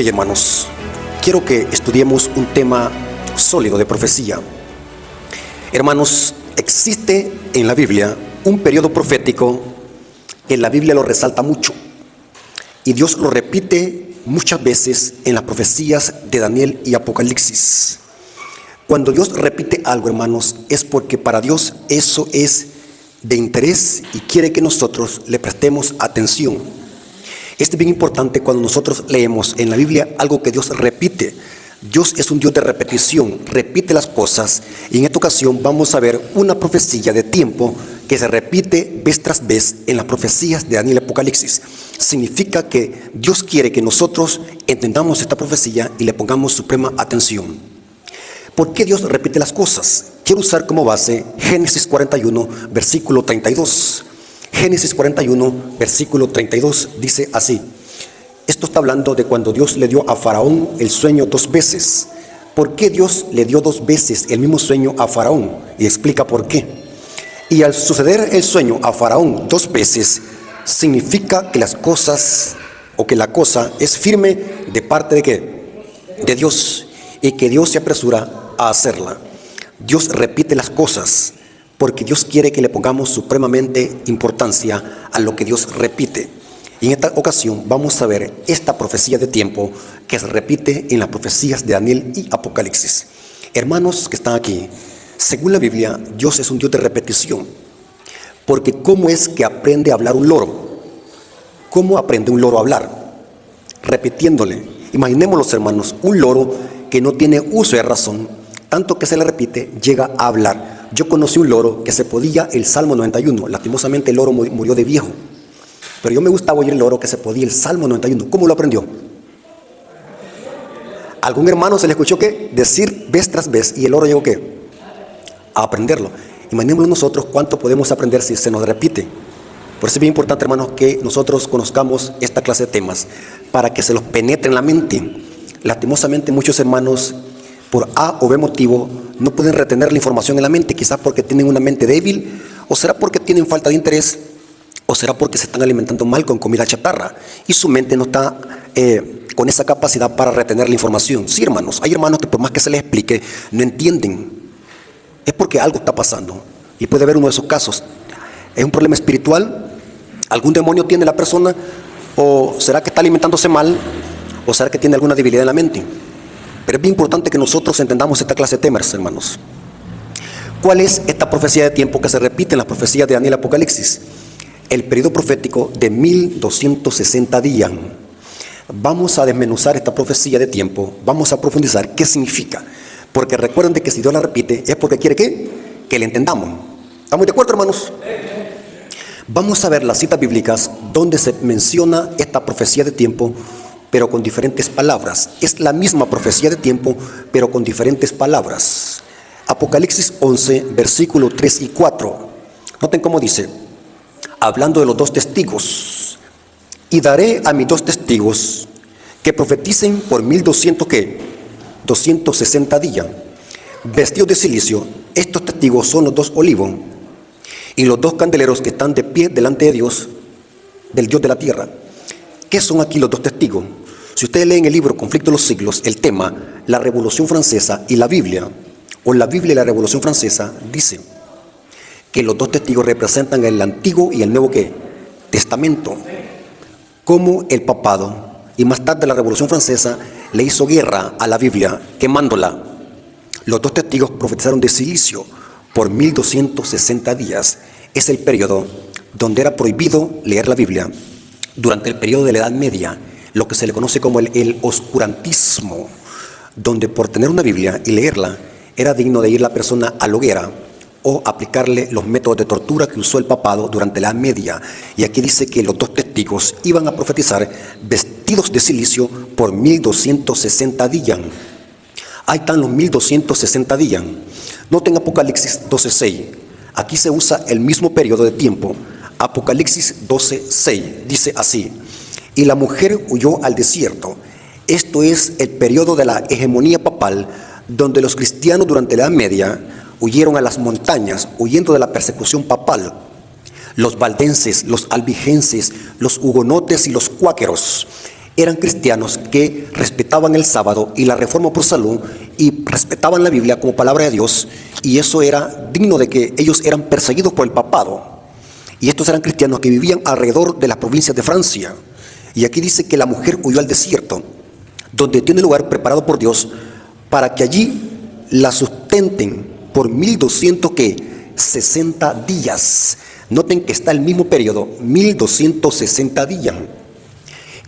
Ok, hermanos, quiero que estudiemos un tema sólido de profecía. Hermanos, existe en la Biblia un periodo profético que la Biblia lo resalta mucho y Dios lo repite muchas veces en las profecías de Daniel y Apocalipsis. Cuando Dios repite algo, hermanos, es porque para Dios eso es de interés y quiere que nosotros le prestemos atención. Esto es bien importante cuando nosotros leemos en la Biblia algo que Dios repite. Dios es un Dios de repetición, repite las cosas, y en esta ocasión vamos a ver una profecía de tiempo que se repite vez tras vez en las profecías de Daniel y Apocalipsis. Significa que Dios quiere que nosotros entendamos esta profecía y le pongamos suprema atención. ¿Por qué Dios repite las cosas? Quiero usar como base Génesis 41, versículo 32. Génesis 41, versículo 32 dice así. Esto está hablando de cuando Dios le dio a Faraón el sueño 2 veces. ¿Por qué Dios le dio 2 veces el mismo sueño a Faraón? Y explica por qué. Y al suceder el sueño a Faraón 2 veces, significa que las cosas o que la cosa es firme de parte de ¿qué? De Dios, y que Dios se apresura a hacerla. Dios repite las cosas porque Dios quiere que le pongamos supremamente importancia a lo que Dios repite. Y en esta ocasión vamos a ver esta profecía de tiempo que se repite en las profecías de Daniel y Apocalipsis. Hermanos que están aquí, según la Biblia, Dios es un Dios de repetición. Porque ¿cómo es que aprende a hablar un loro? ¿Cómo aprende un loro a hablar? Repitiéndole. Imaginémoslo, hermanos, un loro que no tiene uso de razón, tanto que se le repite, llega a hablar. Yo conocí un loro que se podía el Salmo 91. Lastimosamente el loro murió de viejo. Pero yo me gustaba oír el loro que se podía el Salmo 91. ¿Cómo lo aprendió? ¿Algún hermano se le escuchó qué? Decir vez tras vez, y el loro llegó ¿qué? A aprenderlo. Imaginémonos nosotros cuánto podemos aprender si se nos repite. Por eso es bien importante, hermanos, que nosotros conozcamos esta clase de temas para que se los penetre en la mente. Lastimosamente muchos hermanos, por A o B motivo, no pueden retener la información en la mente, quizás porque tienen una mente débil, o será porque tienen falta de interés, o será porque se están alimentando mal con comida chatarra y su mente no está con esa capacidad para retener la información. Sí, hermanos, hay hermanos que por más que se les explique, no entienden. Es porque algo está pasando y puede haber uno de esos casos. ¿Es un problema espiritual? ¿Algún demonio tiene la persona? ¿O será que está alimentándose mal? ¿O será que tiene alguna debilidad en la mente? Pero es bien importante que nosotros entendamos esta clase de temas, hermanos. ¿Cuál es esta profecía de tiempo que se repite en las profecías de Daniel y Apocalipsis? El periodo profético de 1260 días. Vamos a desmenuzar esta profecía de tiempo, vamos a profundizar qué significa. Porque recuerden de que si Dios la repite es porque quiere que le entendamos. ¿Estamos de acuerdo, hermanos? Vamos a ver las citas bíblicas donde se menciona esta profecía de tiempo, pero con diferentes palabras. Es la misma profecía de tiempo, pero con diferentes palabras. Apocalipsis 11, versículo 3 y 4. Noten cómo dice, hablando de los 2 testigos. Y daré a mis 2 testigos que profeticen por 1200, ¿qué? 260 días. Vestidos de silicio, estos testigos son los 2 olivos y los 2 candeleros que están de pie delante de Dios, del Dios de la tierra. ¿Qué son aquí los 2 testigos? Si ustedes leen el libro Conflicto de los Siglos, el tema, la Revolución Francesa y la Biblia, o la Biblia y la Revolución Francesa, dice que los 2 testigos representan el Antiguo y el Nuevo ¿qué? Testamento. Como el papado y más tarde la Revolución Francesa le hizo guerra a la Biblia, quemándola. Los 2 testigos profetizaron de silicio por 1260 días. Es el periodo donde era prohibido leer la Biblia. Durante el periodo de la Edad Media, lo que se le conoce como el oscurantismo, donde por tener una Biblia y leerla, era digno de ir la persona a la hoguera o aplicarle los métodos de tortura que usó el papado durante la Edad Media. Y aquí dice que los 2 testigos iban a profetizar vestidos de silicio por 1260 días. Ahí están los 1260 días. Noten Apocalipsis 12:6. Aquí se usa el mismo periodo de tiempo. Apocalipsis 12:6 dice así: y la mujer huyó al desierto. Esto es el periodo de la hegemonía papal, donde los cristianos durante la Edad Media huyeron a las montañas, huyendo de la persecución papal. Los valdenses, los albigenses, los hugonotes y los cuáqueros Eran cristianos que respetaban el sábado y la reforma por salud y respetaban la Biblia como palabra de Dios, y eso era digno de que ellos eran perseguidos por el papado. Y estos eran cristianos que vivían alrededor de las provincias de Francia. Y aquí dice que la mujer huyó al desierto, donde tiene lugar preparado por Dios para que allí la sustenten por 1260 días. Noten que está el mismo periodo, 1260 días.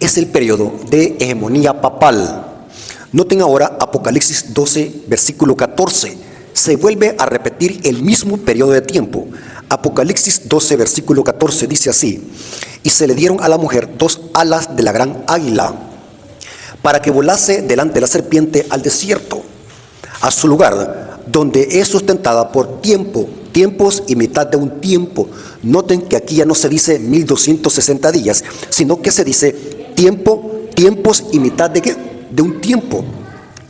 Es el periodo de hegemonía papal. Noten ahora Apocalipsis 12, versículo 14. Se vuelve a repetir el mismo periodo de tiempo. Apocalipsis 12, versículo 14 dice así: y se le dieron a la mujer 2 alas de la gran águila, para que volase delante de la serpiente al desierto, a su lugar, donde es sustentada por tiempos y mitad de un tiempo. Noten que aquí ya no se dice 1260 días, sino que se dice tiempos y mitad de ¿qué? De un tiempo.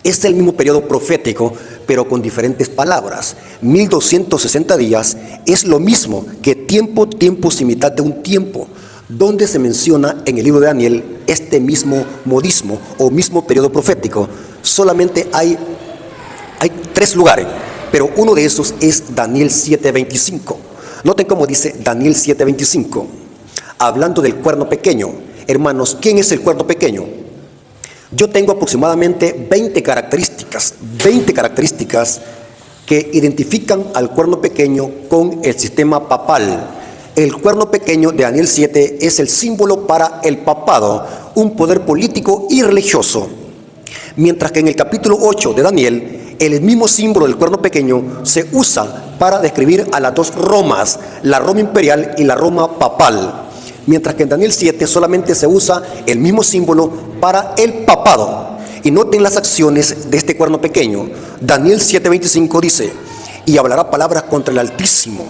Es el mismo periodo profético, pero con diferentes palabras. 1260 días es lo mismo que tiempos y mitad de un tiempo, donde se menciona en el libro de Daniel este mismo modismo o mismo periodo profético. Solamente hay 3 lugares, pero uno de esos es Daniel 7:25. Noten cómo dice Daniel 7:25, hablando del cuerno pequeño. Hermanos, ¿quién es el cuerno pequeño? Yo tengo aproximadamente 20 características que identifican al cuerno pequeño con el sistema papal. El cuerno pequeño de Daniel 7 es el símbolo para el papado, un poder político y religioso. Mientras que en el capítulo 8 de Daniel, el mismo símbolo del cuerno pequeño se usa para describir a las 2 Romas, la Roma imperial y la Roma papal. Mientras que en Daniel 7 solamente se usa el mismo símbolo para el papado. Y noten las acciones de este cuerno pequeño. Daniel 7:25 dice: y hablará palabras contra el Altísimo.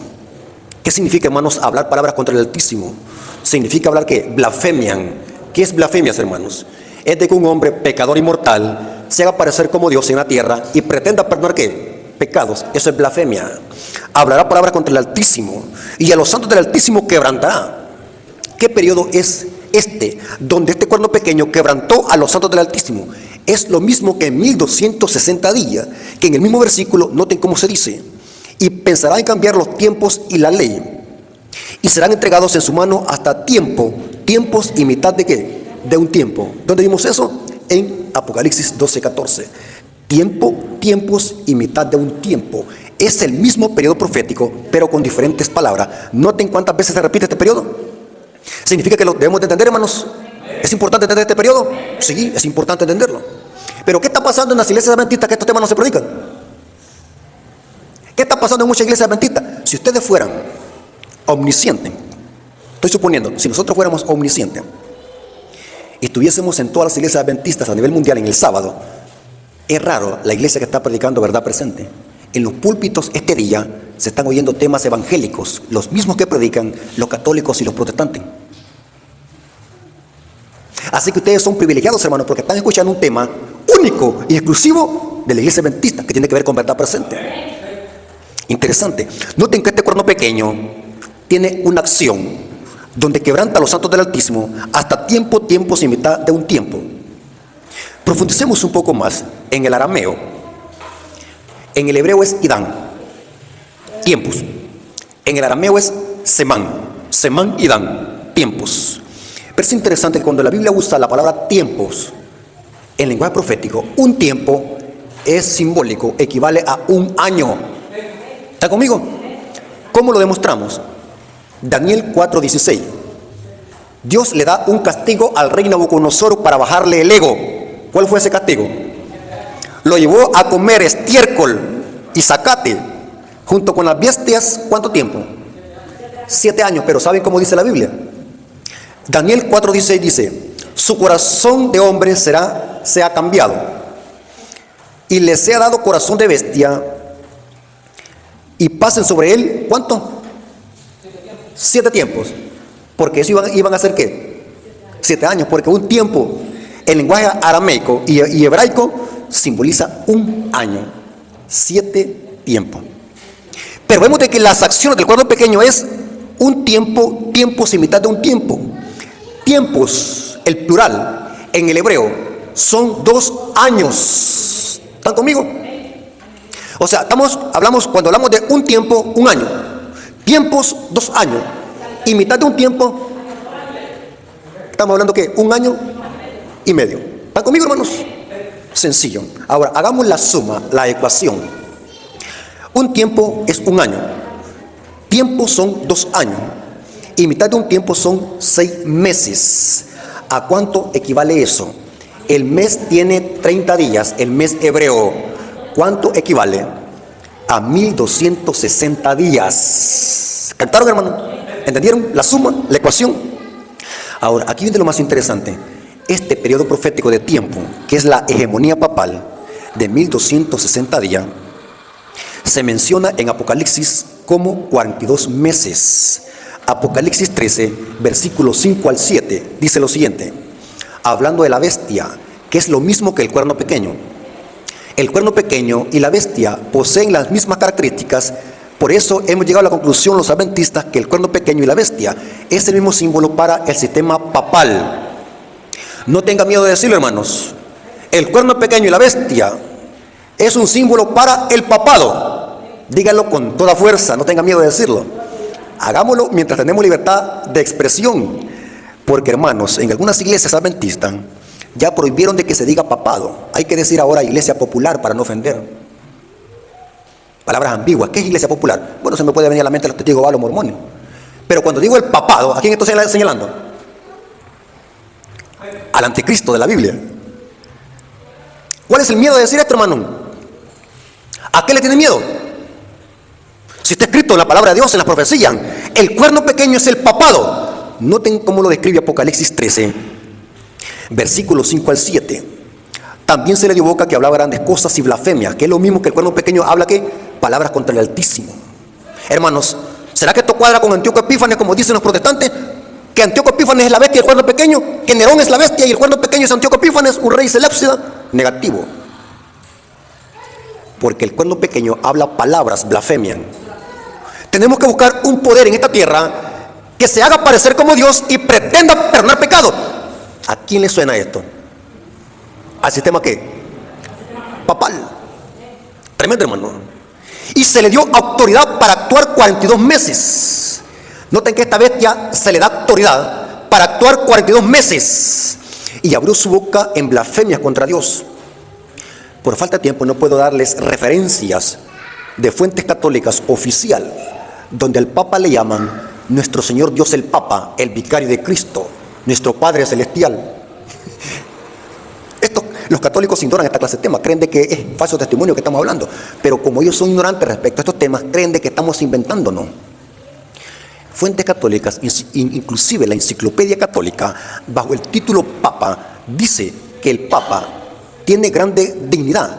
¿Qué significa, hermanos, hablar palabras contra el Altísimo? Significa hablar ¿qué? Blasfemian. ¿Qué es blasfemias, hermanos? Es de que un hombre pecador y mortal se haga parecer como Dios en la tierra y pretenda perdonar ¿qué? Pecados. Eso es blasfemia. Hablará palabras contra el Altísimo y a los santos del Altísimo quebrantará. ¿Qué periodo es este, donde este cuerno pequeño quebrantó a los santos del Altísimo? Es lo mismo que en 1260 días, que en el mismo versículo, noten cómo se dice: y pensará en cambiar los tiempos y la ley, y serán entregados en su mano hasta tiempos y mitad de ¿qué? De un tiempo. ¿Dónde vimos eso? En Apocalipsis 12:14. Tiempos y mitad de un tiempo. Es el mismo periodo profético, pero con diferentes palabras. Noten cuántas veces se repite este periodo. ¿Significa que lo debemos de entender, hermanos? ¿Es importante entender este periodo? Sí, es importante entenderlo. Pero ¿qué está pasando en las iglesias adventistas que estos temas no se predican? ¿Qué está pasando en muchas iglesias adventistas? Si ustedes fueran omniscientes, estoy suponiendo, si nosotros fuéramos omniscientes y estuviésemos en todas las iglesias adventistas a nivel mundial en el sábado, es raro la iglesia que está predicando verdad presente. En los púlpitos este día se están oyendo temas evangélicos, los mismos que predican los católicos y los protestantes. Así que ustedes son privilegiados, hermanos, porque están escuchando un tema único y exclusivo de la iglesia adventista, que tiene que ver con verdad presente. Interesante. Noten que este cuerno pequeño tiene una acción donde quebranta a los santos del Altísimo hasta tiempos y mitad de un tiempo. Profundicemos un poco más en el arameo. En el hebreo es idán, tiempos. En el arameo es semán idán, tiempos. Pero es interesante que cuando la Biblia usa la palabra tiempos en lenguaje profético, un tiempo es simbólico, equivale a un año. ¿Está conmigo? ¿Cómo lo demostramos? Daniel 4:16. Dios le da un castigo al rey Nabucodonosor para bajarle el ego. ¿Cuál fue ese castigo? Lo llevó a comer estiércol y zacate junto con las bestias. ¿Cuánto tiempo? 7 años. Pero ¿saben cómo dice la Biblia? Daniel 4:16 dice: su corazón de hombre sea cambiado y le sea dado corazón de bestia, y pasen sobre él ¿cuánto? 7 tiempos. Porque eso iban a ser ¿qué? 7 años. Porque un tiempo en lenguaje arameico y hebraico simboliza un año. 7 tiempos. Pero vemos de que las acciones del cuerno pequeño es un tiempos y mitad de un tiempo. Tiempos, el plural, en el hebreo son 2 años. ¿Están conmigo? O sea, cuando hablamos de un tiempo, un año. Tiempos, 2 años. Y mitad de un tiempo, estamos hablando que 1 año y medio. ¿Están conmigo, hermanos? Sencillo. Ahora, hagamos la suma, la ecuación. Un tiempo es 1 año. Tiempos son 2 años. Y mitad de un tiempo son 6 meses. ¿A cuánto equivale eso? El mes tiene 30 días, el mes hebreo. ¿Cuánto equivale? A 1260 días. ¿Captaron, hermano? ¿Entendieron la suma, la ecuación? Ahora, aquí viene lo más interesante. Este periodo profético de tiempo, que es la hegemonía papal de 1260 días, se menciona en Apocalipsis como 42 meses. Apocalipsis 13, versículos 5 al 7, dice lo siguiente, hablando de la bestia, que es lo mismo que el cuerno pequeño. El cuerno pequeño y la bestia poseen las mismas características, por eso hemos llegado a la conclusión los adventistas que el cuerno pequeño y la bestia es el mismo símbolo para el sistema papal. No tenga miedo de decirlo, hermanos. El cuerno pequeño y la bestia es un símbolo para el papado. Díganlo con toda fuerza, no tenga miedo de decirlo. Hagámoslo mientras tenemos libertad de expresión, porque, hermanos, en algunas iglesias adventistas ya prohibieron de que se diga papado. Hay que decir ahora iglesia popular para no ofender. Palabras ambiguas. ¿Qué es iglesia popular? Bueno, se me puede venir a la mente los testigos de Jehová, los mormones. Pero cuando digo el papado, ¿a quién estoy señalando? Al anticristo de la Biblia. ¿Cuál es el miedo de decir esto, hermano? ¿A qué le tiene miedo? Si está escrito en la palabra de Dios, en las profecías, el cuerno pequeño es el papado. Noten cómo lo describe Apocalipsis 13, versículos 5 al 7. También se le dio boca que hablaba grandes cosas y blasfemias, que es lo mismo que el cuerno pequeño habla que palabras contra el Altísimo. Hermanos, ¿será que esto cuadra con Antíoco Epífanes, como dicen los protestantes? Que Antíoco Epífanes es la bestia y el cuerno pequeño, que Nerón es la bestia y el cuerno pequeño es Antíoco Epífanes, un rey selépsida. Negativo. Porque el cuerno pequeño habla palabras, blasfemias. Tenemos que buscar un poder en esta tierra que se haga parecer como Dios y pretenda perdonar pecado. ¿A quién le suena esto? ¿Al sistema qué? Papal. Tremendo, hermano. Y se le dio autoridad para actuar 42 meses. Noten que esta bestia se le da autoridad para actuar 42 meses. Y abrió su boca en blasfemias contra Dios. Por falta de tiempo no puedo darles referencias de fuentes católicas oficial, donde al Papa le llaman nuestro Señor Dios el Papa, el vicario de Cristo, nuestro Padre Celestial. Los católicos ignoran esta clase de temas, creen de que es falso testimonio que estamos hablando, pero como ellos son ignorantes respecto a estos temas, creen de que estamos inventándonos. Fuentes católicas, inclusive la Enciclopedia Católica, bajo el título Papa, dice que el Papa tiene grande dignidad,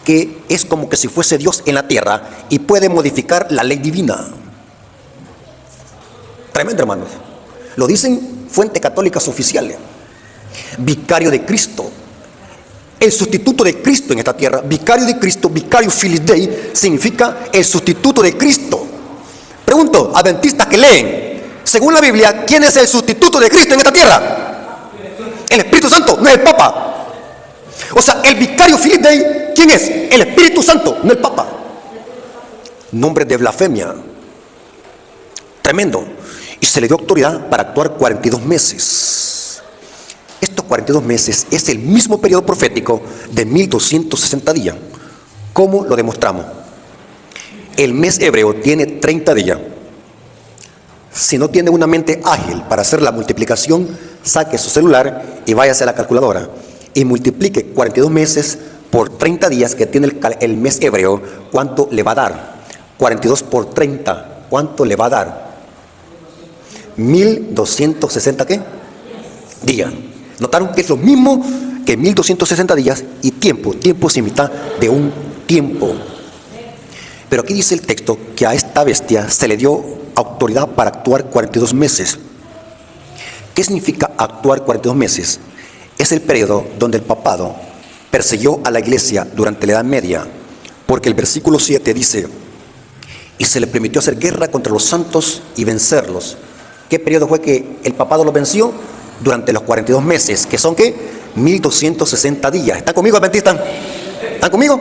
que es como que si fuese Dios en la tierra y puede modificar la ley divina. Tremendo, hermanos. Lo dicen fuentes católicas oficiales. Vicario de Cristo, el sustituto de Cristo en esta tierra. Vicario de Cristo, vicario Filis Dei, significa el sustituto de Cristo. Pregunto, adventistas que leen, según la Biblia, ¿quién es el sustituto de Cristo en esta tierra? El Espíritu Santo, no es el Papa. O sea, el vicario Filis Dei, ¿quién es? El Espíritu Santo, no el Papa. Nombre de blasfemia. Tremendo. Y se le dio autoridad para actuar 42 meses. Estos 42 meses es el mismo periodo profético de 1260 días. ¿Cómo lo demostramos? El mes hebreo tiene 30 días. Si no tiene una mente ágil para hacer la multiplicación, saque su celular y váyase a la calculadora y multiplique 42 meses por 30 días que tiene el mes hebreo. ¿Cuánto le va a dar? 42 por 30, ¿cuánto le va a dar? 1260 ¿qué? Días. Notaron que es lo mismo que 1260 días y tiempo. Tiempo sin mitad de un tiempo. Pero aquí dice el texto que a esta bestia se le dio autoridad para actuar 42 meses. ¿Qué significa actuar 42 meses? Es el periodo donde el papado persiguió a la iglesia durante la Edad Media, porque el versículo 7 dice: y se le permitió hacer guerra contra los santos y vencerlos. ¿Qué periodo fue que el papado los venció? Durante los 42 meses, que son ¿qué? 1260 días. ¿Están conmigo, adventistas? ¿Están conmigo?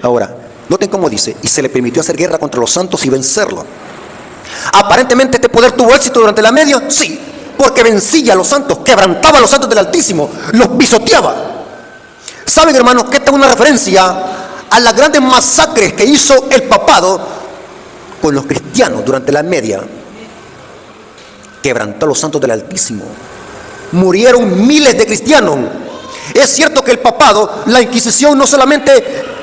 Ahora, noten cómo dice, y se le permitió hacer guerra contra los santos y vencerlo. Aparentemente este poder tuvo éxito durante la media, sí, porque vencía a los santos, quebrantaba a los santos del Altísimo, los pisoteaba. ¿Saben, hermanos, que esta es una referencia a las grandes masacres que hizo el papado con los cristianos durante la media? Quebrantó a los santos del Altísimo. Murieron miles de cristianos. Es cierto que el papado, la Inquisición, no solamente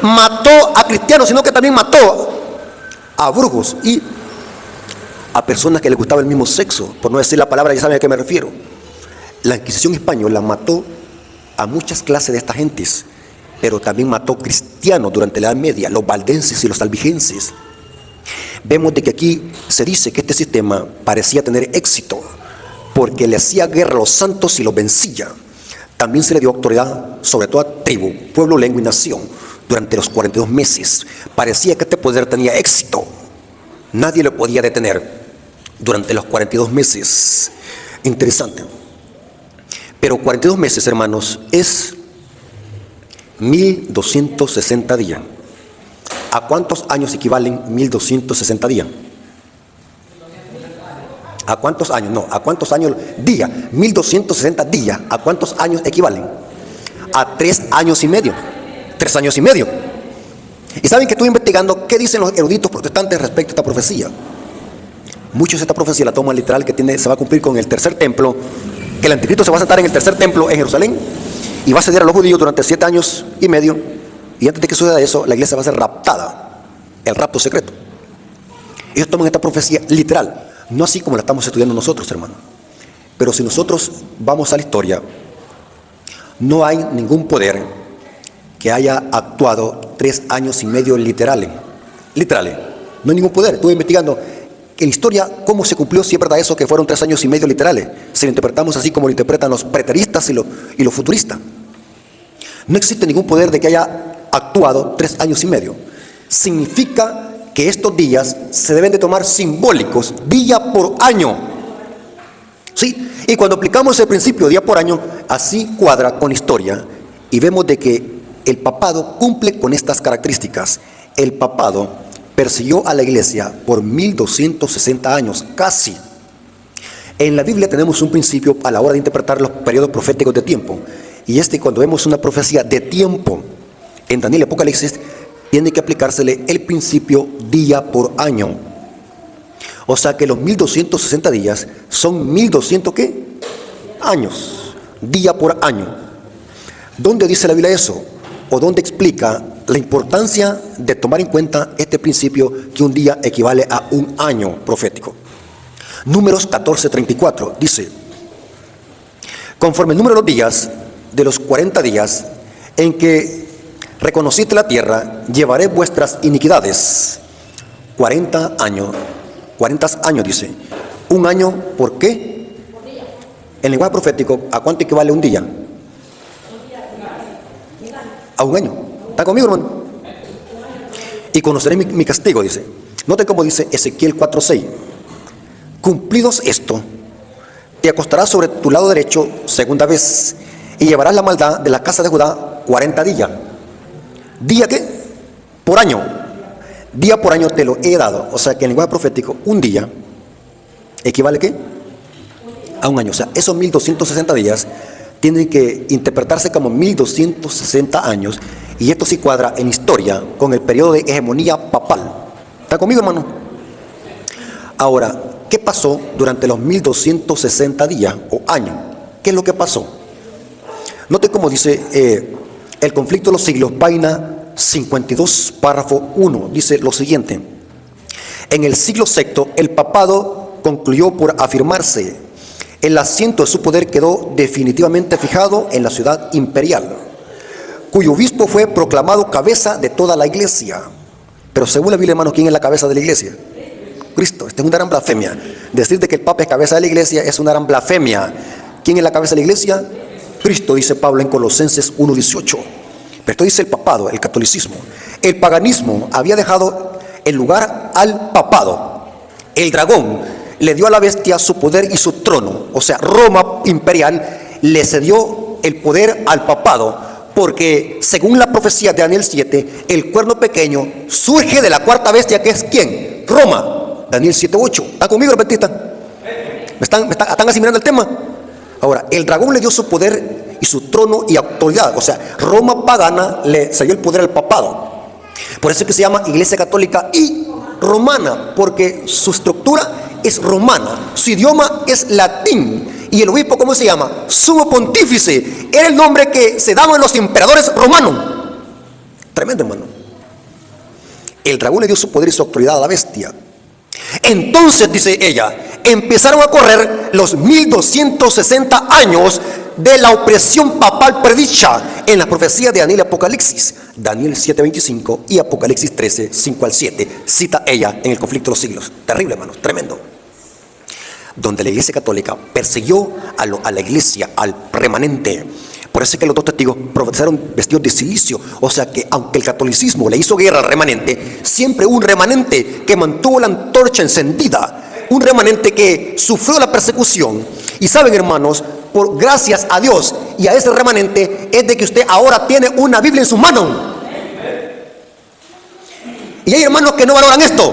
mató a cristianos, sino que también mató a brujos y a personas que les gustaba el mismo sexo. Por no decir la palabra, ya saben a qué me refiero. La Inquisición española mató a muchas clases de estas gentes, pero también mató cristianos durante la Edad Media, los valdenses y los albigenses. Vemos de que aquí se dice que este sistema parecía tener éxito porque le hacía guerra a los santos y los vencía. También se le dio autoridad sobre toda tribu, pueblo, lengua y nación durante los 42 meses. Parecía que este poder tenía éxito. Nadie lo podía detener durante los 42 meses. Interesante. Pero 42 meses, hermanos, es 1260 días. ¿A cuántos años equivalen 1260 días? ¿A cuántos años? No, ¿a cuántos años? Día. 1260 días. ¿A cuántos años equivalen? A 3 años y medio. 3 años y medio. Y saben que estuve investigando qué dicen los eruditos protestantes respecto a esta profecía. Muchos de esta profecía la toman literal, que se va a cumplir con el tercer templo, que el anticristo se va a sentar en el tercer templo en Jerusalén y va a ceder a los judíos durante 7 años y medio. Y antes de que suceda eso, la iglesia va a ser raptada, el rapto secreto. Ellos toman esta profecía literal, no así como la estamos estudiando nosotros, hermano. Pero si nosotros vamos a la historia, no hay ningún poder que haya actuado 3 años y medio literales. No hay ningún poder. Estuve investigando en la historia cómo se cumplió, si es verdad eso, que fueron 3 años y medio literales. Si lo interpretamos así como lo interpretan los preteristas y los futuristas. No existe ningún poder de que haya actuado 3 años y medio. Significa que estos días se deben de tomar simbólicos, día por año. ¿Sí? Y cuando aplicamos el principio día por año, así cuadra con historia y vemos de que el papado cumple con estas características. El papado persiguió a la iglesia por 1260 años, casi. En la Biblia tenemos un principio a la hora de interpretar los periodos proféticos de tiempo. Y cuando vemos una profecía de tiempo en Daniel y Apocalipsis, tiene que aplicársele el principio día por año. O sea que los 1260 días son 1200 ¿qué? Años, día por año. ¿Dónde dice la Biblia eso? ¿O dónde explica la importancia de tomar en cuenta este principio que un día equivale a un año profético? Números 14:34 dice: conforme el número de los días de los 40 días en que reconociste la tierra, llevaré vuestras iniquidades. 40 años dice. Un año, ¿por qué? En lenguaje profético, ¿a cuánto equivale un día? A un año. ¿Está conmigo, hermano? Y conoceré mi castigo, dice. Noten cómo dice Ezequiel 4:6. Cumplidos esto, te acostarás sobre tu lado derecho segunda vez y llevarás la maldad de la casa de Judá 40 días. ¿Día qué? Por año. Día por año te lo he dado. O sea que en lenguaje profético, un día equivale ¿qué? A un año. O sea, esos 1260 días tienen que interpretarse como 1260 años. Y esto sí cuadra en historia con el periodo de hegemonía papal. ¿Está conmigo, hermano? Ahora, ¿qué pasó durante los 1260 días o años? ¿Qué es lo que pasó? Note cómo dice el conflicto de los siglos, página 52, párrafo 1. Dice lo siguiente: en el siglo VI, el papado concluyó por afirmarse. El asiento de su poder quedó definitivamente fijado en la ciudad imperial, cuyo obispo fue proclamado cabeza de toda la iglesia. Pero según la Biblia, hermanos, ¿quién es la cabeza de la iglesia? Cristo. Esta es una gran blasfemia. Decir de que el Papa es cabeza de la iglesia es una gran blasfemia. ¿Quién es la cabeza de la iglesia? Cristo, dice Pablo en Colosenses 1:18. Pero esto dice el papado, el catolicismo. El paganismo había dejado el lugar al papado. El dragón le dio a la bestia su poder y su trono. O sea, Roma imperial le cedió el poder al papado, porque según la profecía de Daniel 7, el cuerno pequeño surge de la cuarta bestia, que es ¿quién? Roma. Daniel 7:8. ¿Están conmigo, adventistas? ¿Están asimilando el tema? Ahora, el dragón le dio su poder y su trono y autoridad. O sea, Roma pagana le cedió el poder al papado. Por eso es que se llama Iglesia Católica y Romana, porque su estructura es romana, su idioma es latín. Y el obispo, ¿cómo se llama? Sumo pontífice. Era el nombre que se daban los emperadores romanos. Tremendo, hermano. El dragón le dio su poder y su autoridad a la bestia. Entonces, dice ella, empezaron a correr los 1260 años de la opresión papal predicha en la profecía de Daniel y Apocalipsis. Daniel 7:25 y Apocalipsis 13, 5 al 7. Cita ella en el conflicto de los siglos. Terrible, hermanos, tremendo. Donde la Iglesia Católica persiguió a la iglesia, al remanente. Por eso es que los dos testigos profetizaron vestidos de silicio. O sea que aunque el catolicismo le hizo guerra al remanente, siempre hubo un remanente que mantuvo la antorcha encendida. Un remanente que sufrió la persecución. Y saben, hermanos, por gracias a Dios y a ese remanente es de que usted ahora tiene una Biblia en sus manos. Y hay hermanos que no valoran esto.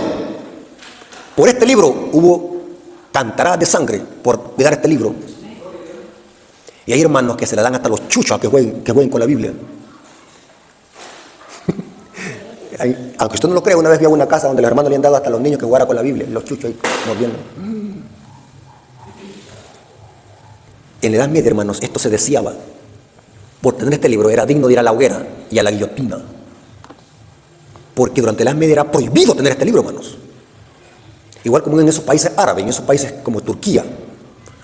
Por este libro hubo cantaradas de sangre por cuidar este libro. Y hay hermanos que se le dan hasta los chuchos a que jueguen con la Biblia. Aunque usted no lo crea, una vez vi a una casa donde los hermanos le han dado hasta a los niños que jugaran con la Biblia, los chuchos ahí mordiendo. En la Edad Media, hermanos, esto se deseaba. Por tener este libro era digno de ir a la hoguera y a la guillotina. Porque durante la Edad Media era prohibido tener este libro, hermanos. Igual como en esos países árabes, en esos países como Turquía.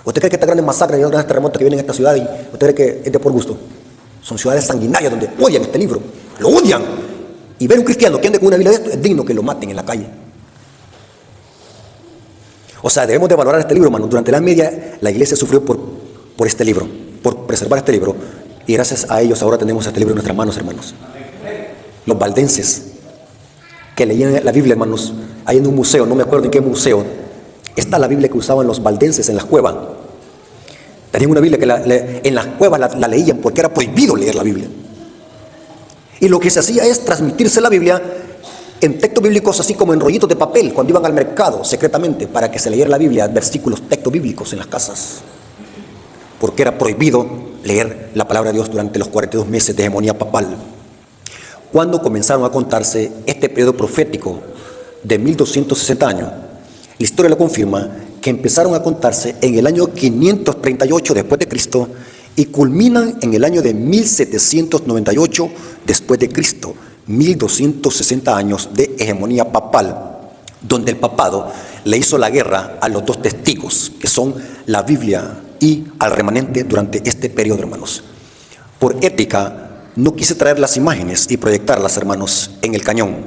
¿Usted cree que estas grandes masacres y grandes terremotos que vienen a esta ciudad, y usted cree que es de por gusto? Son ciudades sanguinarias donde odian este libro, lo odian. Y ver un cristiano que ande con una Biblia de esto es digno que lo maten en la calle. O sea, debemos de valorar este libro, hermano. Durante la Edad Media la iglesia sufrió por este libro, por preservar este libro. Y gracias a ellos ahora tenemos este libro en nuestras manos, hermanos. Los valdenses que leían la Biblia, hermanos, hay en un museo, no me acuerdo en qué museo, está la Biblia que usaban los valdenses en las cuevas. Tenían una Biblia que en las cuevas la leían porque era prohibido leer la Biblia. Y lo que se hacía es transmitirse la Biblia en textos bíblicos, así como en rollitos de papel, cuando iban al mercado secretamente, para que se leyera la Biblia, versículos, textos bíblicos en las casas. Porque era prohibido leer la palabra de Dios durante los 42 meses de hegemonía papal. Cuando comenzaron a contarse este periodo profético de 1260 años, la historia lo confirma, que empezaron a contarse en el año 538 después de Cristo y culminan en el año de 1798 después de Cristo, 1260 años de hegemonía papal, donde el papado le hizo la guerra a los dos testigos, que son la Biblia y al remanente durante este periodo, hermanos. Por ética, no quise traer las imágenes y proyectarlas, hermanos, en el cañón,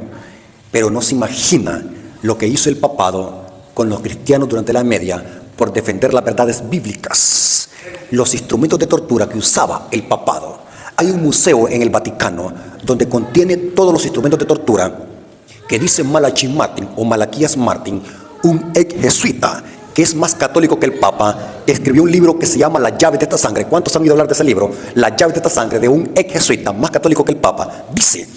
pero no se imagina lo que hizo el papado con los cristianos durante la Edad Media por defender las verdades bíblicas, los instrumentos de tortura que usaba el papado. Hay un museo en el Vaticano donde contiene todos los instrumentos de tortura que dice Malachi Martin o Malaquías Martin, un ex jesuita que es más católico que el Papa, que escribió un libro que se llama Las llaves de esta sangre. ¿Cuántos han oído hablar de ese libro? Las llaves de esta sangre, de un ex jesuita más católico que el Papa. Dice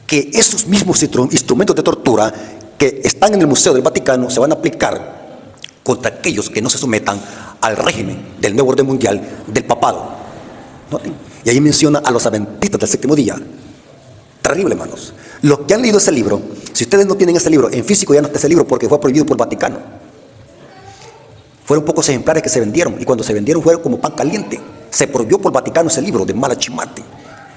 que esos mismos instrumentos de tortura que están en el Museo del Vaticano se van a aplicar contra aquellos que no se sometan al régimen del nuevo orden mundial del papado. ¿Noten? Y ahí menciona a los adventistas del séptimo día. Terrible, hermanos. Los que han leído ese libro, si ustedes no tienen ese libro, en físico ya no está ese libro porque fue prohibido por el Vaticano. Fueron pocos ejemplares que se vendieron, y cuando se vendieron fueron como pan caliente. Se prohibió por el Vaticano ese libro de Malachi Martin.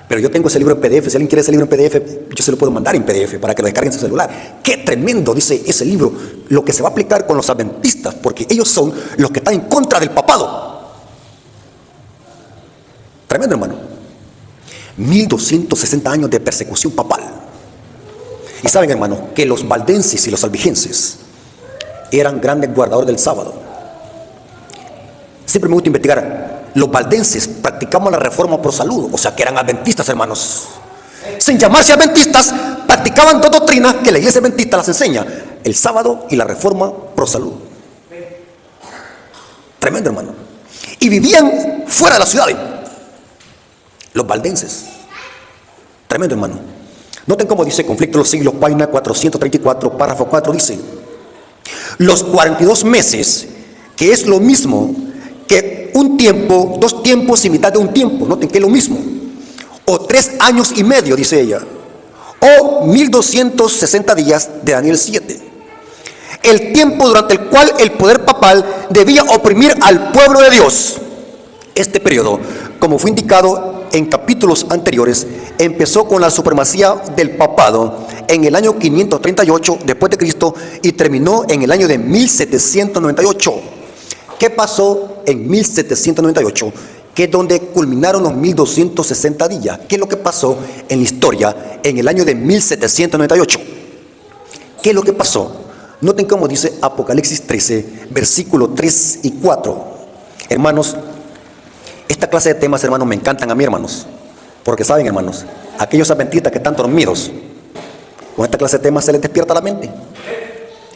Pero yo tengo ese libro en PDF. Si alguien quiere ese libro en PDF, yo se lo puedo mandar en PDF para que lo descarguen en su celular. ¡Qué tremendo! Dice ese libro, lo que se va a aplicar con los adventistas, porque ellos son los que están en contra del papado. Tremendo, hermano. 1260 años de persecución papal. Y saben, hermano, que los valdenses y los albigenses eran grandes guardadores del sábado. Siempre me gusta investigar. Los valdenses practicaban la reforma pro salud, o sea que eran adventistas, hermanos. Sin llamarse adventistas, practicaban dos doctrinas que la iglesia adventista las enseña: el sábado y la reforma pro salud. Tremendo, hermano. Y vivían fuera de las ciudades. Los valdenses. Tremendo, hermano. Noten cómo dice Conflicto de los Siglos, página 434, párrafo 4, dice: los 42 meses, que es lo mismo que un tiempo, 2 tiempos y mitad de un tiempo. Noten que es lo mismo. O 3 años y medio, dice ella. O 1260 días de Daniel 7. El tiempo durante el cual el poder papal debía oprimir al pueblo de Dios. Este periodo, como fue indicado en capítulos anteriores, empezó con la supremacía del papado en el año 538 después de Cristo y terminó en el año de 1798. ¿Qué pasó en 1798? Que es donde culminaron los 1260 días. ¿Qué es lo que pasó en la historia en el año de 1798? ¿Qué es lo que pasó? Noten cómo dice Apocalipsis 13, versículos 3 y 4. Hermanos, esta clase de temas, hermanos, me encantan a mí, hermanos. Porque saben, hermanos, aquellos adventistas que están dormidos, con esta clase de temas se les despierta la mente.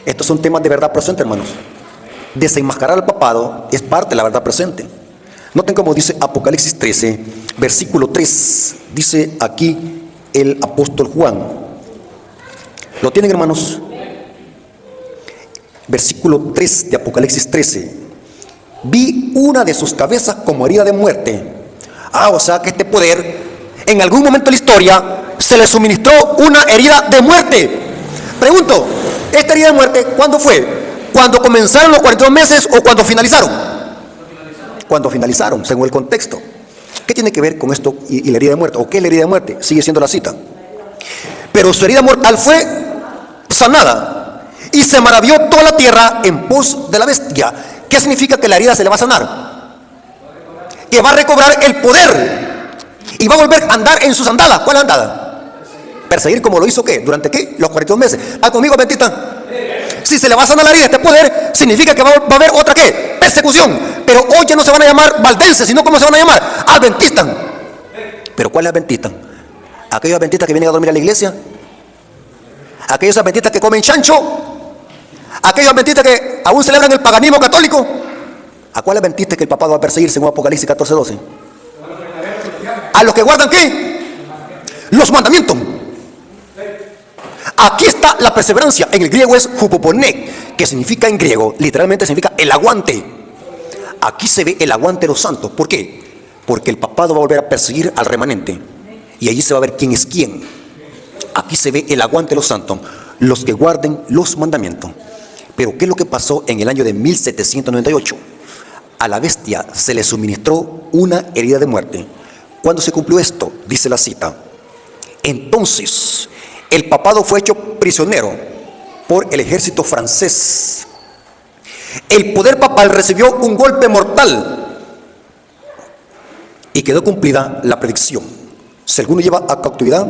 Estos son temas de verdad presente, hermanos. Desenmascarar al papado es parte de la verdad presente. Noten cómo dice Apocalipsis 13, versículo 3. Dice aquí el apóstol Juan. ¿Lo tienen, hermanos? Versículo 3 de Apocalipsis 13. Vi una de sus cabezas como herida de muerte. O sea que este poder, en algún momento de la historia, se le suministró una herida de muerte. Pregunto, ¿esta herida de muerte cuándo fue? ¿Cuando comenzaron los 42 meses o cuando finalizaron? Cuando finalizaron, según el contexto. ¿Qué tiene que ver con esto y la herida de muerte? ¿O qué es la herida de muerte? Sigue siendo la cita. Pero su herida mortal fue sanada, y se maravilló toda la tierra en pos de la bestia. ¿Qué significa que la herida se le va a sanar? Que va a recobrar el poder y va a volver a andar en sus andadas. ¿Cuál andada? Perseguir, como lo hizo ¿qué? ¿Durante qué? Los 42 meses. Conmigo, adventista. Si se le va a sanar la herida, este poder significa que va a haber otra ¿qué? Persecución. Pero hoy ya no se van a llamar valdenses, sino ¿cómo se van a llamar? Adventistas. ¿Pero cuál es adventista? ¿Aquellos adventistas que vienen a dormir a la iglesia? ¿Aquellos adventistas que comen chancho? ¿Aquellos adventistas que aún celebran el paganismo católico? ¿A cuál adventista que el papado va a perseguir según Apocalipsis 14:12? ¿A los que guardan qué? Los mandamientos. Aquí está la perseverancia. En el griego es hupoponek, que significa en griego, literalmente significa el aguante. Aquí se ve el aguante de los santos. ¿Por qué? Porque el papado va a volver a perseguir al remanente. Y allí se va a ver quién es quién. Aquí se ve el aguante de los santos, los que guarden los mandamientos. Pero ¿qué es lo que pasó en el año de 1798? A la bestia se le suministró una herida de muerte. ¿Cuándo se cumplió esto? Dice la cita. Entonces, el papado fue hecho prisionero por el ejército francés. El poder papal recibió un golpe mortal y quedó cumplida la predicción. Si alguno lleva a cautividad,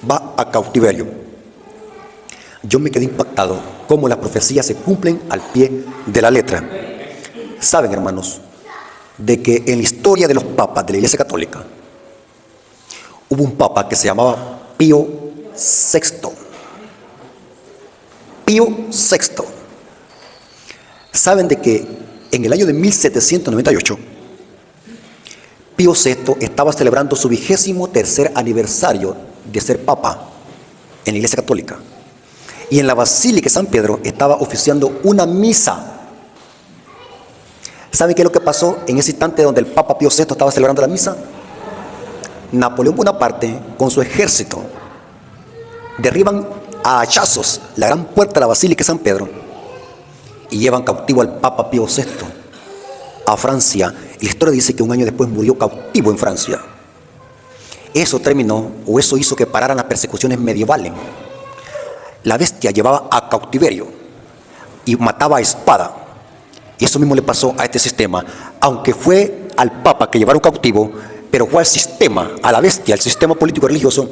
va a cautiverio. Yo me quedé impactado cómo las profecías se cumplen al pie de la letra. Saben, hermanos, de que en la historia de los papas de la Iglesia Católica hubo un papa que se llamaba Pío VI. Pío VI. Saben de que en el año de 1798 Pío VI estaba celebrando su 23º aniversario de ser papa en la Iglesia Católica. Y en la Basílica de San Pedro estaba oficiando una misa. ¿Saben qué es lo que pasó en ese instante donde el Papa Pío VI estaba celebrando la misa? Napoleón Bonaparte, con su ejército, derriban a hachazos la gran puerta de la Basílica de San Pedro y llevan cautivo al Papa Pío VI a Francia. Y la historia dice que un año después murió cautivo en Francia. Eso terminó, o eso hizo que pararan las persecuciones medievales. La bestia llevaba a cautiverio y mataba a espada. Y eso mismo le pasó a este sistema. Aunque fue al Papa que llevaron cautivo, pero fue al sistema, a la bestia, al sistema político religioso,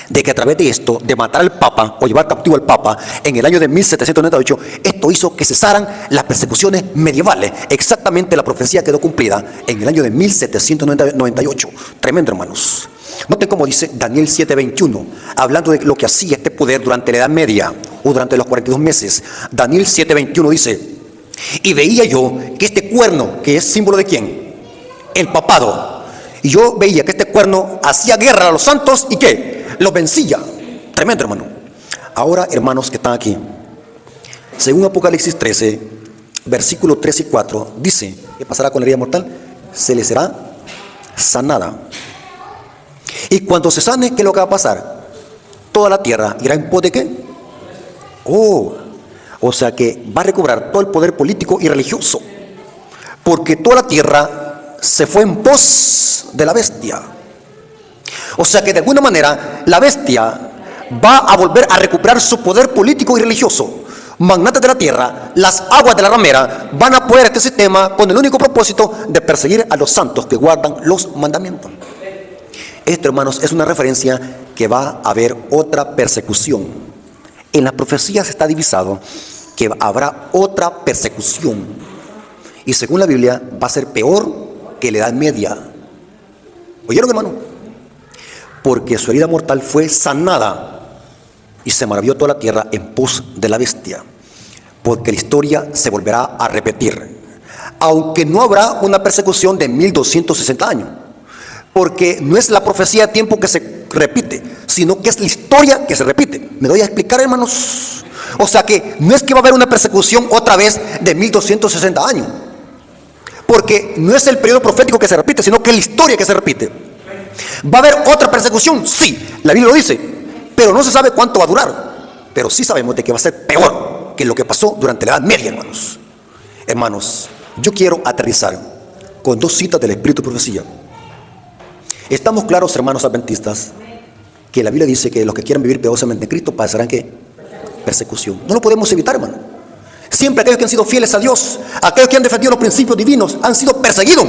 de que a través de esto, de matar al Papa o llevar cautivo al Papa en el año de 1798, esto hizo que cesaran las persecuciones medievales. Exactamente la profecía quedó cumplida en el año de 1798. Tremendo, hermanos. Noten cómo dice Daniel 7:21, hablando de lo que hacía este poder durante la Edad Media o durante los 42 meses. Daniel 7:21 dice: y veía yo que este cuerno, que es símbolo de ¿quién? El papado, Y yo veía que este cuerno hacía guerra a los santos y ¿qué? Los vencía. Tremendo, hermano. Ahora, hermanos que están aquí, según Apocalipsis 13, versículos 3 y 4, dice, ¿qué pasará con la herida mortal? Se le será sanada. Y cuando se sane, ¿qué es lo que va a pasar? Toda la tierra irá en pos de ¿qué? O sea que va a recobrar todo el poder político y religioso, porque toda la tierra se fue en pos de la bestia. O sea que de alguna manera la bestia va a volver a recuperar su poder político y religioso. Magnates de la tierra, las aguas de la ramera van a apoyar este sistema con el único propósito de perseguir a los santos que guardan los mandamientos. Esto, hermanos, es una referencia que va a haber otra persecución. En las profecías está divisado que habrá otra persecución. Y según la Biblia va a ser peor que la Edad Media. ¿Oyeron, hermano? Porque su herida mortal fue sanada y se maravilló toda la tierra en pos de la bestia. Porque la historia se volverá a repetir. Aunque no habrá una persecución de 1260 años. Porque no es la profecía de tiempo que se repite, sino que es la historia que se repite. ¿Me doy a explicar, hermanos? O sea que no es que va a haber una persecución otra vez de 1260 años. Porque no es el periodo profético que se repite, sino que es la historia que se repite. ¿Va a haber otra persecución? Sí, la Biblia lo dice, pero no se sabe cuánto va a durar. Pero sí sabemos de que va a ser peor que lo que pasó durante la Edad Media, hermanos. Hermanos, yo quiero aterrizar con dos citas del Espíritu de Profecía. Estamos claros, hermanos adventistas, que la Biblia dice que los que quieran vivir piadosamente en Cristo padecerán ¿qué? Persecución. No lo podemos evitar, hermano. Siempre aquellos que han sido fieles a Dios, aquellos que han defendido los principios divinos, han sido perseguidos.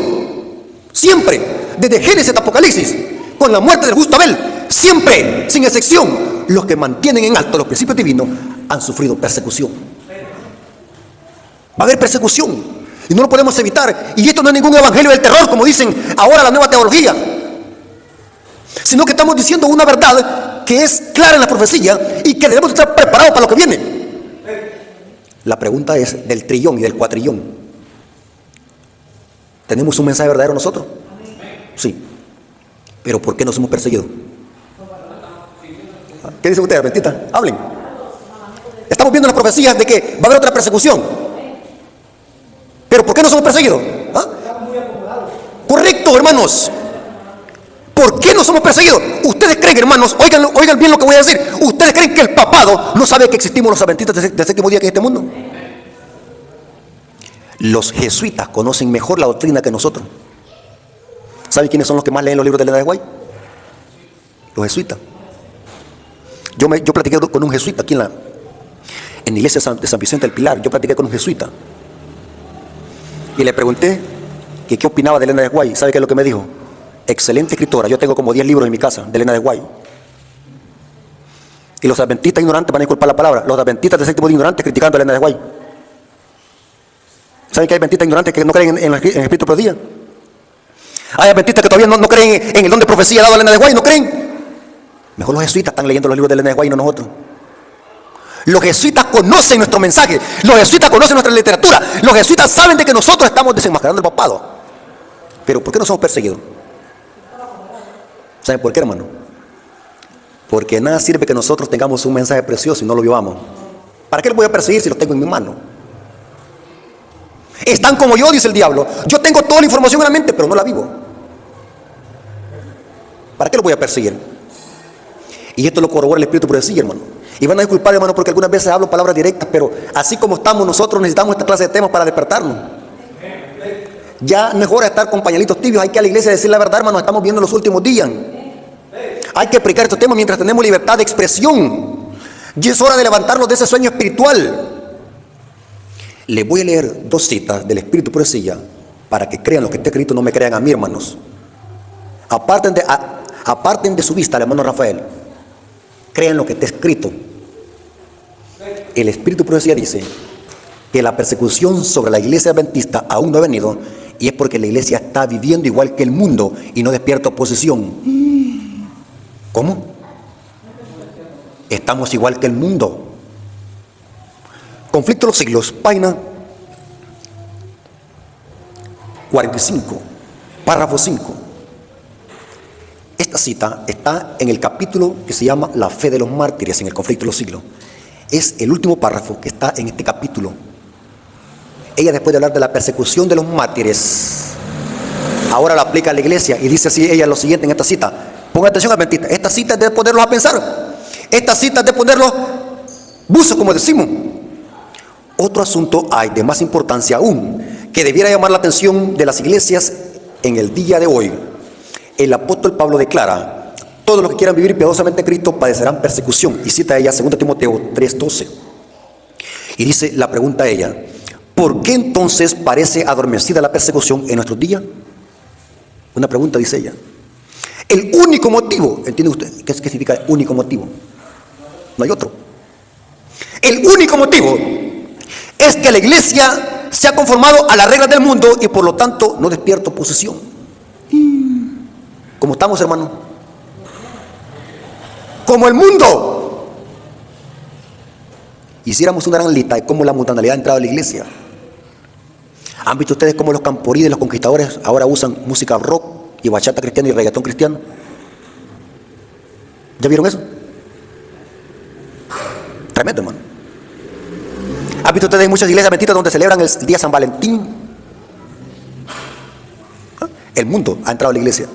Siempre, desde Génesis hasta Apocalipsis, con la muerte del justo Abel, siempre, sin excepción, los que mantienen en alto los principios divinos han sufrido persecución. Va a haber persecución y no lo podemos evitar. Y esto no es ningún evangelio del terror, como dicen ahora la nueva teología, sino que estamos diciendo una verdad que es clara en la profecía y que debemos estar preparados para lo que viene. La pregunta es del trillón y del cuatrillón. ¿Tenemos un mensaje verdadero nosotros? Sí. ¿Pero por qué nos hemos perseguido? ¿Qué dicen ustedes, Adventistas? Hablen. Estamos viendo las profecías de que va a haber otra persecución. ¿Pero por qué nos hemos perseguido? ¿Ah? Correcto, hermanos. ¿Por qué nos hemos perseguido? Ustedes creen, hermanos, oigan bien lo que voy a decir. Ustedes creen que el papado no sabe que existimos los adventistas del séptimo día que en este mundo. Los jesuitas conocen mejor la doctrina que nosotros. ¿Saben quiénes son los que más leen los libros de Elena de White? Los jesuitas. Yo platiqué con un jesuita aquí en la iglesia de San Vicente del Pilar. Yo platiqué con un jesuita y le pregunté que qué opinaba de Elena de White. ¿Sabe qué es lo que me dijo? Excelente escritora. Yo tengo como 10 libros en mi casa de Elena de White. Y los adventistas ignorantes van a disculpar la palabra. Los adventistas del séptimo día ignorantes criticando a Elena de White. ¿Saben que hay adventistas ignorantes que no creen en el Espíritu por día? Hay adventistas que todavía no creen en el don de profecía dado a Elena de White. ¿No creen? Mejor los jesuitas están leyendo los libros de Elena de White y no nosotros. Los jesuitas conocen nuestro mensaje. Los jesuitas conocen nuestra literatura. Los jesuitas saben de que nosotros estamos desenmascarando el papado. Pero ¿por qué no somos perseguidos? ¿Saben por qué, hermano? Porque nada sirve que nosotros tengamos un mensaje precioso y no lo vivamos. ¿Para qué lo voy a perseguir si lo tengo en mi mano? Están como yo, dice el diablo. Yo tengo toda la información en la mente, pero no la vivo. ¿Para qué lo voy a perseguir? Y esto lo corrobora el Espíritu por decir, hermano. Y van a disculpar, hermano, porque algunas veces hablo palabras directas, pero así como estamos nosotros necesitamos esta clase de temas para despertarnos. Ya mejor estar con pañalitos tibios. Hay que a la iglesia decir la verdad, hermano. Estamos viendo los últimos días. Hay que explicar estos temas mientras tenemos libertad de expresión. Y es hora de levantarnos de ese sueño espiritual. Les voy a leer dos citas del Espíritu por Profecía para que crean lo que está escrito, no me crean a mí, hermanos. Aparten de su vista al hermano Rafael. Crean lo que está escrito. El Espíritu por Profecía dice que la persecución sobre la iglesia adventista aún no ha venido, y es porque la iglesia está viviendo igual que el mundo y no despierta oposición. ¿Cómo? Estamos igual que el mundo. Conflicto de los siglos, página 45, párrafo 5. esta cita está en el capítulo que se llama La fe de los mártires en el conflicto de los siglos. Es el último párrafo que está en este capítulo. Ella, después de hablar de la persecución de los mártires, ahora la aplica a la iglesia y dice así ella lo siguiente en esta cita. Ponga atención, adventista. Esta cita es de ponerlos a pensar. Esta cita es de ponerlos buzos, como decimos. Otro asunto hay de más importancia aún, que debiera llamar la atención de las iglesias en el día de hoy. El apóstol Pablo declara: todos los que quieran vivir piadosamente en Cristo padecerán persecución. Y cita ella 2 Timoteo 3:12. Y dice, la pregunta a ella: ¿por qué entonces parece adormecida la persecución en nuestros días? Una pregunta, dice ella. El único motivo, ¿entiende usted qué significa único motivo? No hay otro. El único motivo es que la iglesia se ha conformado a las reglas del mundo y por lo tanto no despierta oposición. ¿Cómo estamos, hermano? Como el mundo. Hiciéramos una gran lista de cómo la mundanalidad ha entrado a la iglesia. ¿Han visto ustedes cómo los camporides, los conquistadores ahora usan música rock y bachata cristiana y reggaetón cristiano? ¿Ya vieron eso? Tremendo, hermano. ¿Han visto ustedes muchas iglesias adventistas donde celebran el día San Valentín? El mundo ha entrado a la iglesia.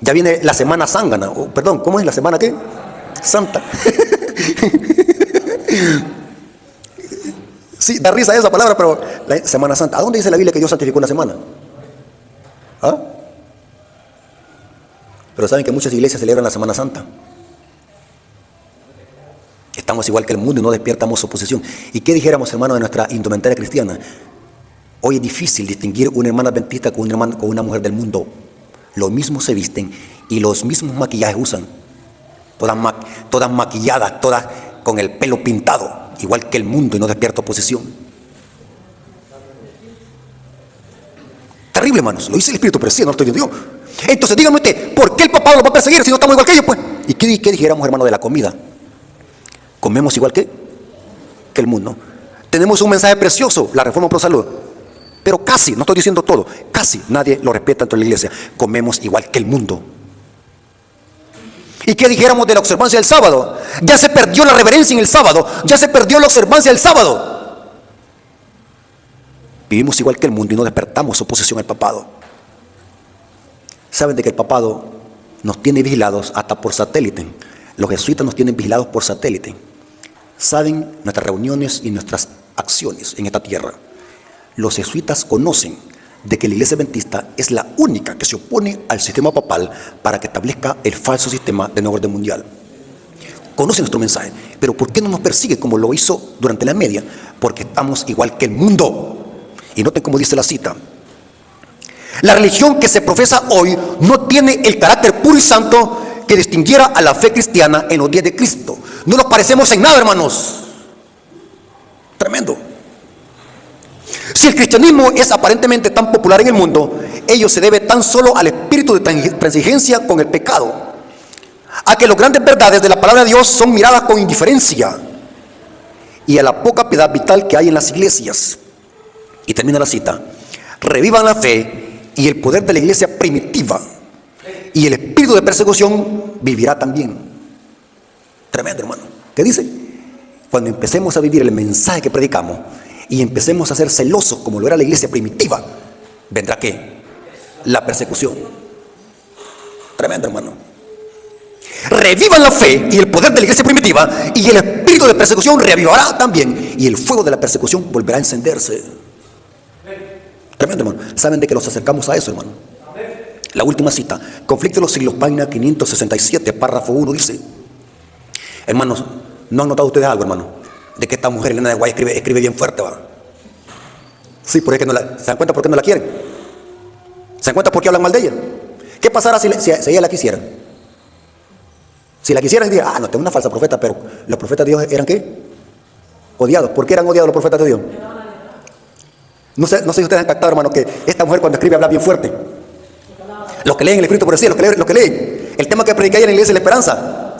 Ya viene la semana zángana, perdón, ¿cómo es la semana qué? Santa. Sí, da risa esa palabra, pero la Semana Santa. ¿A dónde dice la Biblia que Dios santificó una semana? ¿Ah? Pero saben que muchas iglesias celebran la Semana Santa. Estamos igual que el mundo y no despiertamos oposición. ¿Y qué dijéramos, hermanos, de nuestra indumentaria cristiana? Hoy es difícil distinguir una hermana adventista con una mujer del mundo. Los mismos se visten y los mismos maquillajes usan. Todas maquilladas, todas con el pelo pintado, igual que el mundo, y no despierta oposición. Terrible, hermanos. Lo dice el Espíritu, pero sí, no lo estoy diciendo yo. Entonces díganme usted, ¿por qué el papado lo va a perseguir si no estamos igual que ellos, pues? ¿Y qué dijéramos, hermano, de la comida? ¿Comemos igual que el mundo? Tenemos un mensaje precioso, la Reforma Pro Salud, pero casi, no estoy diciendo todo, casi nadie lo respeta dentro de la iglesia. Comemos igual que el mundo. ¿Y qué dijéramos de la observancia del sábado? Ya se perdió la reverencia en el sábado, ya se perdió la observancia del sábado. Vivimos igual que el mundo y no despertamos oposición al papado. ¿Saben de que el papado nos tiene vigilados hasta por satélite? Los jesuitas nos tienen vigilados por satélite. Saben nuestras reuniones y nuestras acciones en esta tierra. Los jesuitas conocen de que la iglesia adventista es la única que se opone al sistema papal para que establezca el falso sistema de nuevo orden mundial. Conocen nuestro mensaje, pero ¿por qué no nos persigue como lo hizo durante la media? Porque estamos igual que el mundo. Y noten cómo dice la cita. La religión que se profesa hoy no tiene el carácter puro y santo que distinguiera a la fe cristiana en los días de Cristo. No nos parecemos en nada, hermanos. Tremendo. Si el cristianismo es aparentemente tan popular en el mundo, ello se debe tan solo al espíritu de transigencia con el pecado, a que las grandes verdades de la palabra de Dios son miradas con indiferencia y a la poca piedad vital que hay en las iglesias. Y termina la cita: revivan la fe y el poder de la iglesia primitiva, y el espíritu de persecución vivirá también. Tremendo, hermano. ¿Qué dice? Cuando empecemos a vivir el mensaje que predicamos y empecemos a ser celosos como lo era la iglesia primitiva, vendrá ¿qué? La persecución. Tremendo, hermano. Revivan la fe y el poder de la iglesia primitiva, y el espíritu de persecución reavivará también, y el fuego de la persecución volverá a encenderse. Tremendo, hermano. ¿Saben de que nos acercamos a eso, hermano? La última cita, Conflicto de los Siglos, página 567, párrafo 1, dice: hermanos, ¿no han notado ustedes algo, hermano? De que esta mujer, Elena de Guay, escribe bien fuerte, ¿va? Sí, por eso que ¿se dan cuenta por qué no la quieren? ¿Se dan cuenta por qué hablan mal de ella? ¿Qué pasará si ella la quisiera? Si la quisieran, dirían: no, tengo una falsa profeta, pero los profetas de Dios eran ¿qué? Odiados. ¿Por qué eran odiados los profetas de Dios? No sé si ustedes han captado, hermano, que esta mujer cuando escribe habla bien fuerte. Los que leen el escrito por decir, los que leen el tema que prediqué ayer en la iglesia de la esperanza,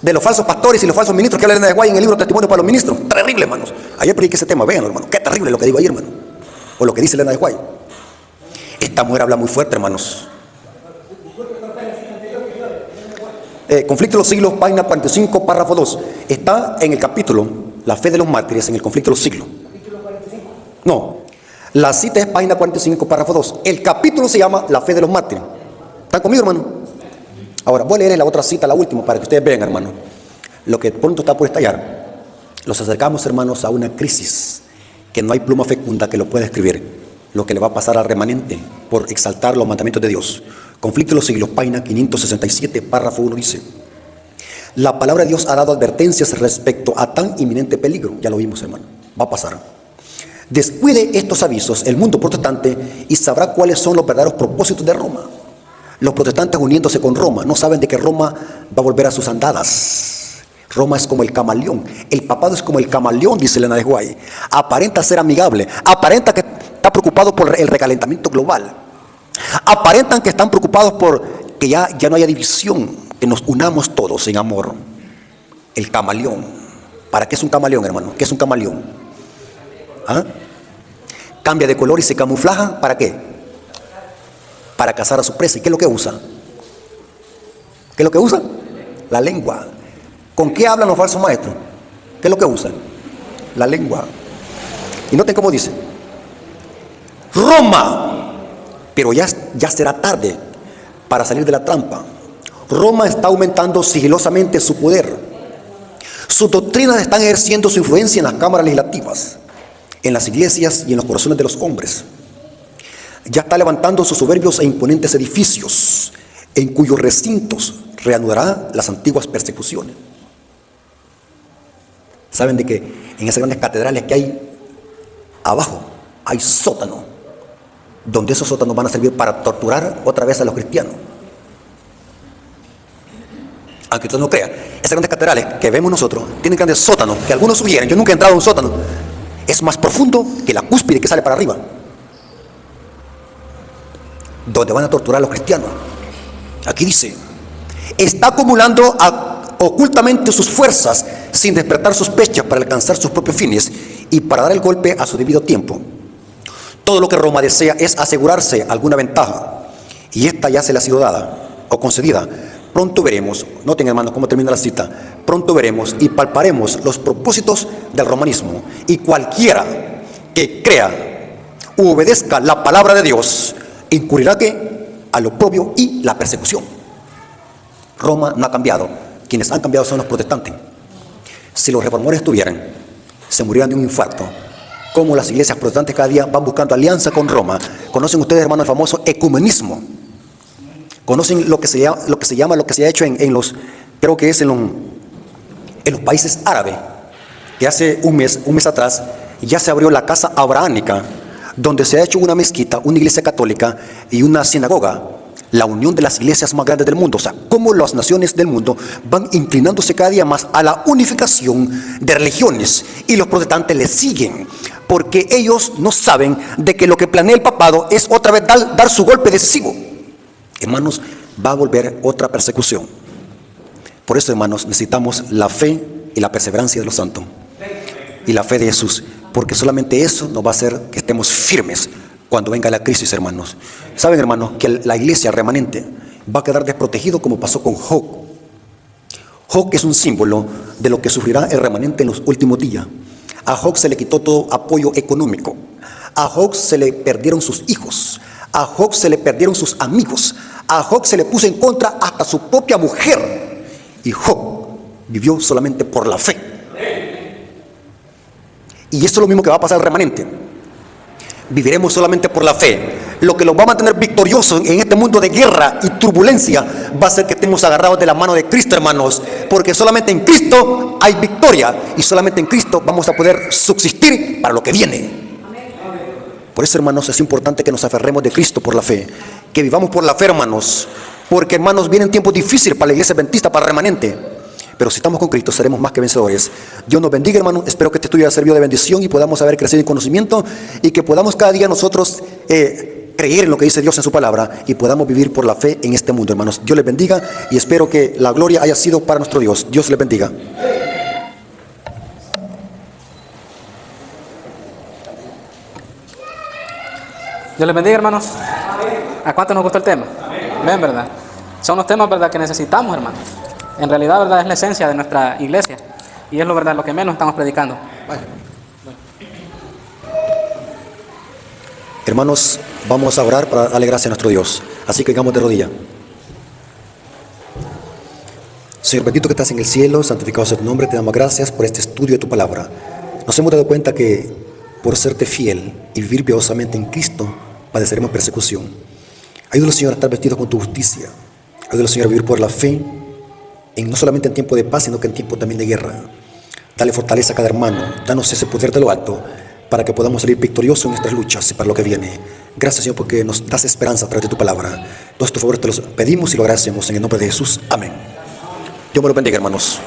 de los falsos pastores y los falsos ministros que hablan de Guay en el libro Testimonio para los Ministros. Terrible, hermanos. Ayer prediqué ese tema, véanlo, hermano. Qué terrible lo que digo ayer, hermano. O lo que dice Elena de Guay. Esta mujer habla muy fuerte, hermanos. Conflicto de los siglos, página 45, párrafo 2. Está en el capítulo, la fe de los mártires en el conflicto de los siglos. ¿Capítulo 45? No, la cita es página 45, párrafo 2. El capítulo se llama la fe de los mártires. ¿Están conmigo, hermano? Ahora, voy a leer la otra cita, la última, para que ustedes vean, hermano, lo que pronto está por estallar. Los acercamos, hermanos, a una crisis que no hay pluma fecunda que lo pueda escribir. Lo que le va a pasar al remanente por exaltar los mandamientos de Dios. Conflicto de los siglos, página 567, párrafo 1 dice: la palabra de Dios ha dado advertencias respecto a tan inminente peligro. Ya lo vimos, hermano, va a pasar. Descuide estos avisos el mundo protestante y sabrá cuáles son los verdaderos propósitos de Roma. Los protestantes uniéndose con Roma no saben de que Roma va a volver a sus andadas. Roma es como el camaleón. El papado es como el camaleón, dice Elena de White. Aparenta ser amigable, aparenta que está preocupado por el recalentamiento global. Aparentan que están preocupados por que ya no haya división, que nos unamos todos en amor. El camaleón. ¿Para qué es un camaleón, hermano? ¿Qué es un camaleón? ¿Ah? Cambia de color y se camuflaja. ¿Para qué? Para cazar a su presa. ¿Y qué es lo que usa? ¿Qué es lo que usa? La lengua. ¿Con qué hablan los falsos maestros? ¿Qué es lo que usan? La lengua. Y noten cómo dice: Roma, pero ya será tarde para salir de la trampa. Roma está aumentando sigilosamente su poder. Sus doctrinas están ejerciendo su influencia en las cámaras legislativas, en las iglesias y en los corazones de los hombres. Ya está levantando sus soberbios e imponentes edificios, en cuyos recintos reanudará las antiguas persecuciones. ¿Saben de que en esas grandes catedrales que hay abajo hay sótanos? Donde esos sótanos van a servir para torturar otra vez a los cristianos. Aunque usted no crea, esas grandes catedrales que vemos nosotros tienen grandes sótanos, que algunos sugieren. Yo nunca he entrado a un sótano. Es más profundo que la cúspide que sale para arriba, donde van a torturar a los cristianos. Aquí dice: está acumulando ocultamente sus fuerzas sin despertar sospechas para alcanzar sus propios fines y para dar el golpe a su debido tiempo. Todo lo que Roma desea es asegurarse alguna ventaja, y esta ya se le ha sido dada o concedida. Pronto veremos, noten, hermanos, cómo termina la cita: pronto veremos y palparemos los propósitos del romanismo, y cualquiera que crea u obedezca la palabra de Dios incurrirá al oprobio y la persecución. Roma no ha cambiado. Quienes han cambiado son los protestantes. Si los reformadores estuvieran, se murieran de un infarto. Como las iglesias protestantes cada día van buscando alianza con Roma. ¿Conocen ustedes, hermanos, el famoso ecumenismo? ¿Conocen lo que se ha hecho en los, creo que es en los países árabes? Que hace un mes atrás ya se abrió la casa abrahámica, donde se ha hecho una mezquita, una iglesia católica y una sinagoga. La unión de las iglesias más grandes del mundo. O sea, cómo las naciones del mundo van inclinándose cada día más a la unificación de religiones, y los protestantes les siguen, porque ellos no saben de que lo que planea el papado es otra vez dar su golpe decisivo. Hermanos, va a volver otra persecución. Por eso, hermanos, necesitamos la fe y la perseverancia de los santos y la fe de Jesús, porque solamente eso nos va a hacer que estemos firmes cuando venga la crisis, hermanos. Saben, hermanos, que la iglesia remanente va a quedar desprotegido, como pasó con Job. Job es un símbolo de lo que sufrirá el remanente en los últimos días. A Job se le quitó todo apoyo económico. A Job se le perdieron sus hijos. A Job se le perdieron sus amigos. A Job se le puso en contra hasta su propia mujer. Y Job vivió solamente por la fe. Y esto es lo mismo que va a pasar al remanente. Viviremos solamente por la fe. Lo que nos va a mantener victoriosos en este mundo de guerra y turbulencia va a ser que estemos agarrados de la mano de Cristo, hermanos, porque solamente en Cristo hay victoria, y solamente en Cristo vamos a poder subsistir para lo que viene. Por eso, hermanos, es importante que nos aferremos de Cristo por la fe, que vivamos por la fe, hermanos, porque, hermanos, vienen tiempos difíciles para la iglesia adventista, para el remanente. Pero si estamos con Cristo, seremos más que vencedores. Dios nos bendiga, hermano. Espero que este estudio haya servido de bendición y podamos haber crecido en conocimiento, y que podamos cada día nosotros creer en lo que dice Dios en su palabra, y podamos vivir por la fe en este mundo, hermanos. Dios les bendiga, y espero que la gloria haya sido para nuestro Dios. Dios les bendiga. Dios les bendiga, hermanos. ¿A cuánto nos gustó el tema? ¿Ven, verdad? Son los temas, ¿verdad?, que necesitamos, hermanos. En realidad, ¿verdad? Es la esencia de nuestra iglesia. Y es lo verdad, lo que menos estamos predicando. Hermanos, vamos a orar para darle gracias a nuestro Dios. Así que digamos de rodilla. Señor bendito que estás en el cielo, santificado sea tu nombre, te damos gracias por este estudio de tu palabra. Nos hemos dado cuenta que por serte fiel y vivir piadosamente en Cristo, padeceremos persecución. Ayúdanos, Señor, a estar vestidos con tu justicia. Ayúdanos, Señor, a vivir por la fe, no solamente en tiempo de paz, sino que en tiempo también de guerra. Dale fortaleza a cada hermano, danos ese poder de lo alto, para que podamos salir victoriosos en nuestras luchas y para lo que viene. Gracias, Señor, porque nos das esperanza a través de tu palabra. Todos estos favores te los pedimos y lo agradecemos en el nombre de Jesús. Amén. Dios me lo bendiga, hermanos.